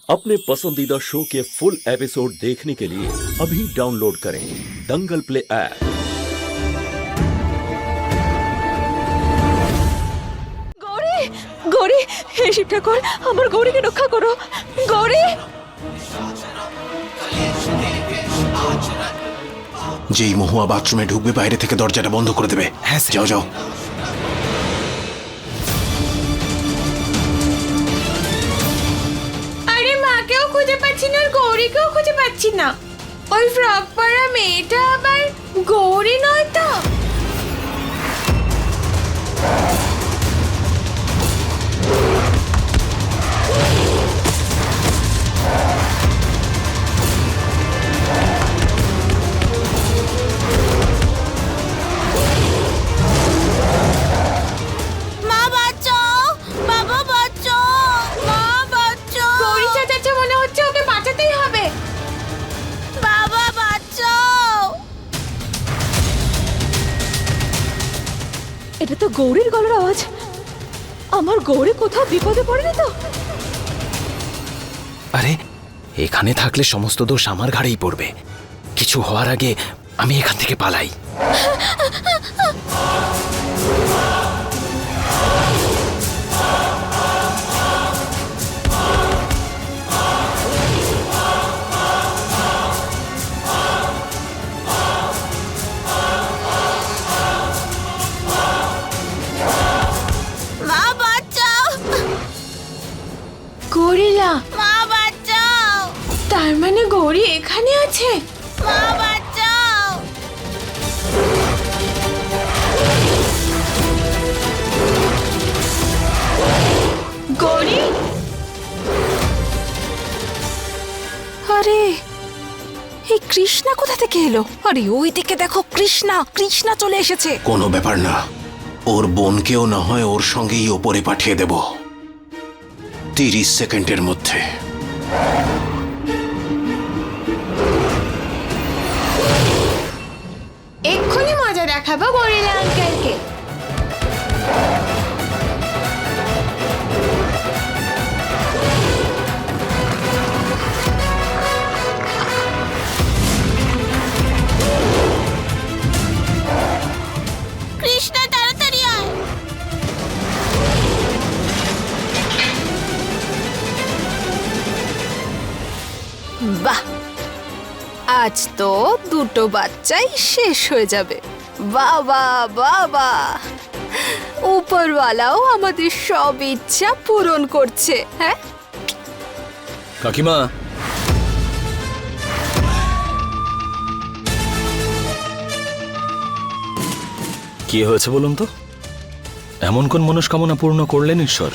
अपने पसंदीदा शो के फुल एपिसोड देखने के लिए अभी डाउनलोड करें दंगल प्ले ऐप। গৌরী গৌরী হে শিব ঠাকুর আমার গৌরীকে রক্ষা করো গৌরী। যেই মহুয়া বাথরুমে ঢুকবে বাইরে থেকে দরজাটা বন্ধ করে দেবে। হ্যাঁ যাও যাও। আরে মাকেও খুঁজে পাচ্ছি না আর গৌরীকেও খুঁজে পাচ্ছি না। ওই ফ্রক পরা মেয়েটা আবার গৌরী নয় তো? এটা তো গৌরীর গলার আওয়াজ। আমার গৌরী কোথাও বিপদে পড়েনি তো? আরে এখানে থাকলে সমস্ত দোষ আমার ঘাড়েই পড়বে। কিছু হওয়ার আগে আমি এখান থেকে পালাই। গরিলা মা বাঁচাও। তার মানে গৌরী এখানে আছে। মা বাঁচাও। গৌরী আরে এই কৃষ্ণা কোথা থেকে এলো? আরে ওই দিকে দেখো, কৃষ্ণা কৃষ্ণা চলে এসেছে। কোনো ব্যাপার না, ওর বোনকেও না হয় ওর সঙ্গেই ওপরে পাঠিয়ে দেব 30 সেকেন্ডের মধ্যে। এক্ষুনি মজা দেখাবো গরিলা আঙ্কেলকে। কৃষ্ণা তাড়াতাড়ি আয়। বাহ, আজ তো দুটো বাচ্চাই শেষ হয়ে যাবে। বাবা বাবা, উপরওয়ালাও আমাদের সব ইচ্ছা পূরণ করছে। হ্যাঁ কাকিমা, কি হয়েছে বলুন তো? এমন কোন মনস্কামনা পূর্ণ করলেন ঈশ্বর?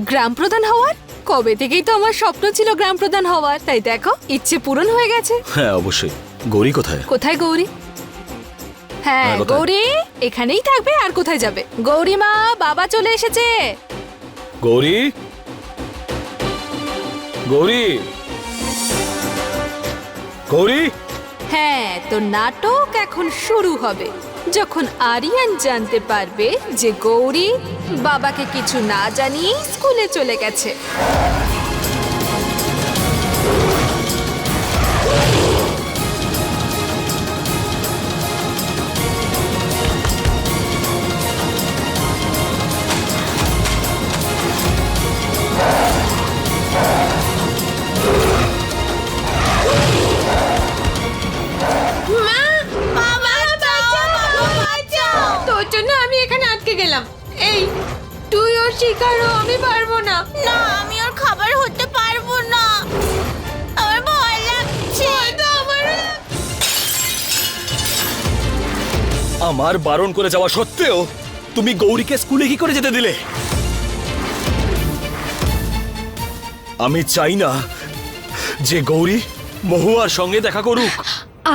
গ্রাম প্রধান হওয়ার কবে থেকেই তো আমার স্বপ্ন ছিল গ্রাম প্রধান হওয়ার, তাই দেখো ইচ্ছে পূরণ হয়ে গেছে। হ্যাঁ অবশ্যই। গৌরী কোথায়? কোথায় গৌরী? হ্যাঁ কোথায়? গৌরী এখানেই থাকবে, আর কোথায় যাবে? গৌরী মা, বাবা চলে এসেছে। গৌরী, গৌরী, গৌরী। হ্যাঁ, তো নাটক এখন শুরু হবে যখন আরিয়ান জানতে পারবে যে গৌরী বাবাকে কিছু না জানিয়ে স্কুলে চলে গেছে। তোর জন্য আমি এখানে আটকে গেলাম। এই তুই ওর শিকার হ, আমি পারবো না। না, আমি ওর খাবার হতে পারবো না। আমার ভয় লাগছে। আমার বারণ করে যাওয়া সত্ত্বেও তুমি গৌরীকে স্কুলে কি করে যেতে দিলে? আমি চাই না যে গৌরী মহুয়ার সঙ্গে দেখা করুক।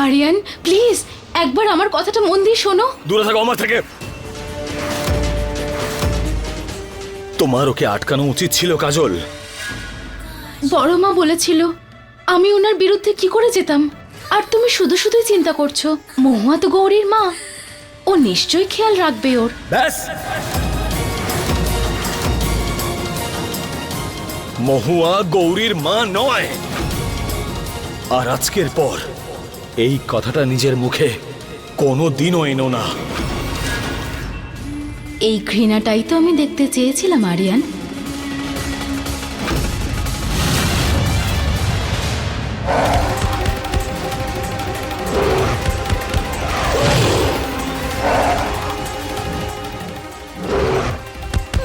আরিয়ান প্লিজ একবার আমার কথাটা মন দিয়ে শোনো। দূরে থাকো আমার থেকে। তোমার ওকে আটকানো উচিত ছিল কাজল। বড় মা বলেছিল আমি ওনার বিরুদ্ধে কি করে যেতাম, আর তুমি শুধু শুধুই চিন্তা করছো। মহুয়া তো গৌরীর মা, ও নিশ্চয়ই খেয়াল রাখবে ওর। ব্যাস, মহুয়া গৌরীর মা নয়। আর আজকের পর এই কথাটা নিজের মুখে কোনো দিনও এনো না। এই ঘৃণাটাই তো আমি দেখতে চেয়েছিলাম আরিয়ান।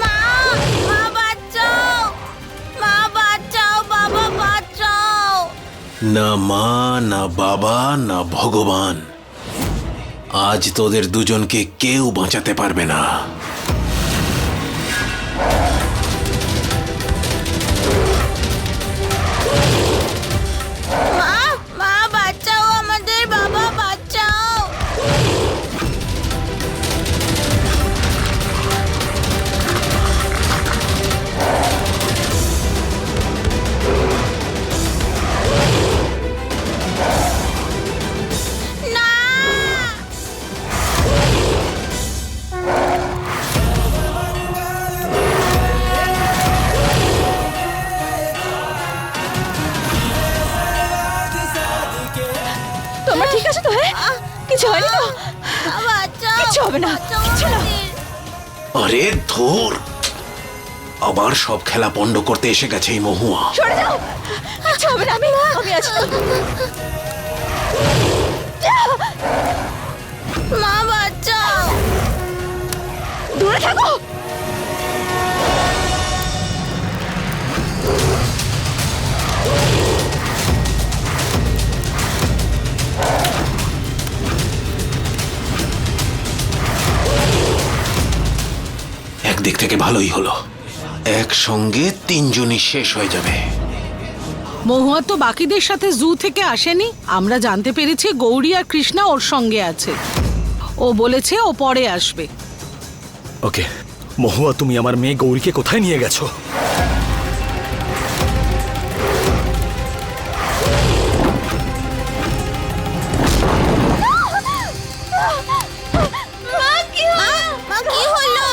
মা বাঁচাও, মা বাঁচাও, বাবা বাঁচাও। না মা, না বাবা, না ভগবান, আজ তোদের দুজনকে কেউ বাঁচাতে পারবে না। মা বাঁচাও, আমাদের বাবা বাঁচাও। না, তোমরা ঠিক আছে তো? হ্যাঁ, কিছু হয়নি তো? বাঁচাও, কিচ্ছু হবে না, বাঁচাও কিচ্ছু না। আমাদের। আরে ধুর, আবার সব খেলা পণ্ড করতে এসে গেছে এই মহুয়া। সরে যাও, কিচ্ছু হবে না, আমি আছি তো। মা বাঁচাও। দূরে থাকো। একদিক থেকে ভালোই হলো, একসঙ্গে তিনজনই শেষ হয়ে যাবে। মহুয়া তো বাকিদের সাথে জু থেকে আসেনি। আমরা জানতে পেরেছি গৌরী আর কৃষ্ণা ওর সঙ্গে আছে। ও বলেছে ও পরে আসবে। ওকে মহুয়া, তুমি আমার মেয়ে গৌরীকে কোথায় নিয়ে গেছো? মা কি হলো?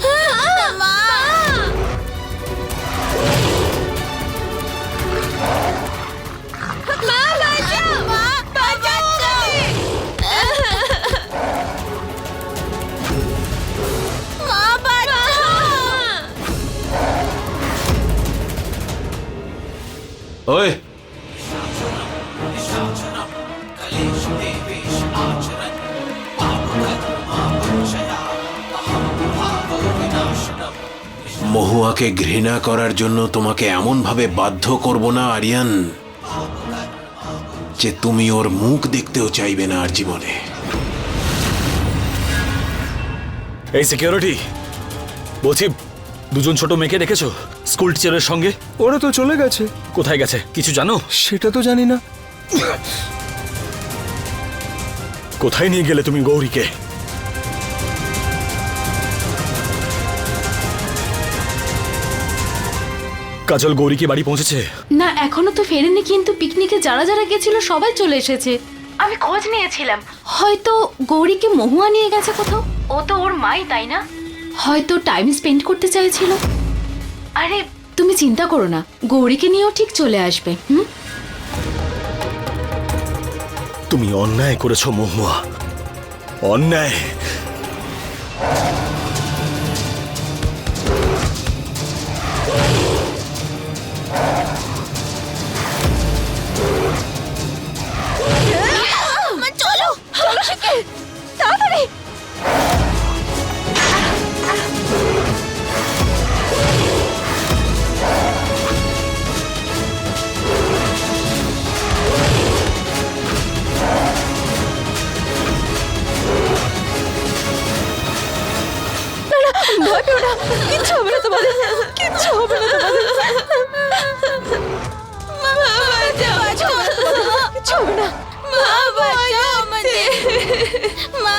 না, মা বাঁচাও। মা, বাঁচাও, মা বাঁচাও। মা বাঁচাও। ওই মহুয়াকে ঘৃণা করার জন্য তোমাকে এমন ভাবে বাধ্য করব না আরিয়ান, যে তুমি ওর মুখ দেখতেও চাইবে না আর জীবনে। এই সিকিউরিটি, বলছি দুজন ছোট মেয়েকে দেখেছো স্কুল টিচারের সঙ্গে? ওরা তো চলে গেছে। কোথায় গেছে কিছু জানো? সেটা তো জানি না। কোথায় নিয়ে গেলে তুমি গৌরীকে? কাজল গৌরী কি বাড়ি পৌঁছেছে? না, এখনো তো ফেরেনি, কিন্তু পিকনিকে যারা যারা গেছিল সবাই চলে এসেছে। আমি খোঁজ নিয়েছিলাম, হয়তো গৌরীকে মহুয়া নিয়ে গেছে কোথাও। ও তো ওর মাই, তাই না? হয়তো টাইম স্পেন্ড করতে চাইছিল। আরে তুমি চিন্তা করো না, গৌরীকে নিয়েও ঠিক চলে আসবে। তুমি অন্যায় করেছো মহুয়া, অন্যায়। চলো, চলো শিখে, তাড়াতাড়ি। ভয় পেও না, কিচ্ছু হবে না তোমাদের, কিচ্ছু হবে না তোমাদের। মা বাঁচাও, কিচ্ছু হবে না। মা বাঁচাও আমাদের, মা।